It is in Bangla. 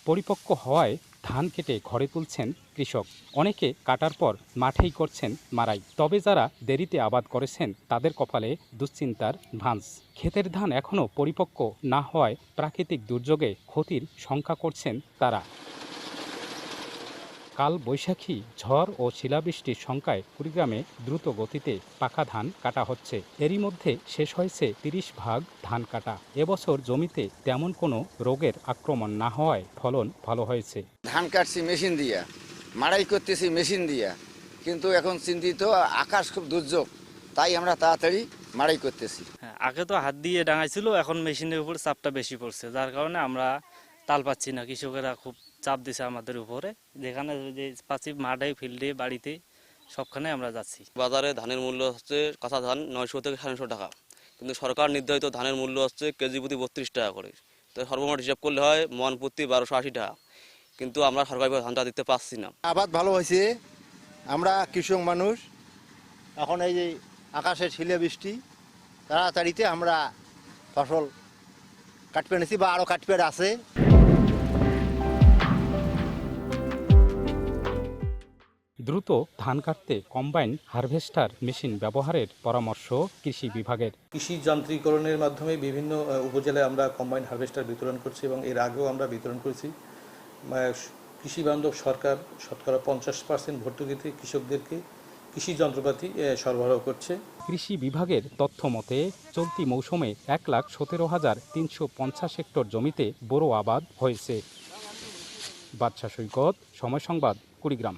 পরিপক্ক হওয়ায় ধান কেটে ঘরে তুলছেন কৃষক। অনেকে কাটার পর মাঠেই করছেন মাড়াই। তবে যারা দেরিতে আবাদ করেছেন তাদের কপালে দুশ্চিন্তার ভাঁজ। ক্ষেতের ধান এখনও পরিপক্ক না হওয়ায় প্রাকৃতিক দুর্যোগে ক্ষতির শঙ্কা করছেন তারা। কাল বৈশাখী ঝড় ও শিলাবৃষ্টির শঙ্কায় কুড়িগ্রামে দ্রুত গতিতে পাকা ধান কাটা হচ্ছে। এরই মধ্যে শেষ হয়েছে ৩০ ভাগ ধান কাটা। এবছর জমিতে তেমন কোনো রোগের আক্রমণ না হওয়ায় ফলন ভালো হয়েছে। ধান কাটছি মেশিন দিয়া, মাড়াই করতেছি মেশিন দিয়া, কিন্তু এখন চিন্তিত আকাশ খুব দুর্যোগ, তাই আমরা তাড়াতাড়ি মাড়াই করতেছি। আগে তো হাত দিয়ে ডাঙাইছিল, এখন মেশিনের উপর চাপটা বেশি পড়ছে, যার কারণে আমরা তাল পাচ্ছি না। কৃষকেরা খুব চাপ দিছে আমাদের উপরে, যেখানে যে পাচ্ছি মাঠে, ফিল্ডে, বাড়িতে, সবখানে আমরা যাচ্ছি। বাজারে ধানের মূল্য হচ্ছে কাঁচা ধান 900 থেকে 950 টাকা, কিন্তু সরকার নির্ধারিত ধানের মূল্য হচ্ছে কেজি প্রতি 32 টাকা করে। তো সর্বমোট হিসাব করলে হয় মন প্রতি 1280 টাকা, কিন্তু আমরা সরকারিভাবে ধানটা দিতে পারছি না। আবাদ ভালো হয়েছে, আমরা কৃষক মানুষ, এখন এই যে আকাশের শিলে বৃষ্টি, তাড়াতাড়িতে আমরা ফসল কাটপে নিছি বা আরও কাটপে আছে। দ্রুত ধান কাটতে কম্বাইন হারভেস্টার মেশিন ব্যবহারের পরামর্শ কৃষি বিভাগের। কৃষি যান্ত্রিকরণের মাধ্যমে বিভিন্ন উপজেলায় আমরা কম্বাইন হারভেস্টার বিতরণ করছি এবং এর আগেও আমরা বিতরণ করেছি। কৃষি বান্ধব সরকার শতকরা 50% ভর্তুকিতে কৃষকদেরকে কৃষি যন্ত্রপাতি সরবরাহ করছে। কৃষি বিভাগের তথ্য মতে চলতি মৌসুমে 1,17,350 হেক্টর জমিতে বোরো আবাদ হয়েছে। বাদশা সৈকত, সময় সংবাদ, কুড়িগ্রাম।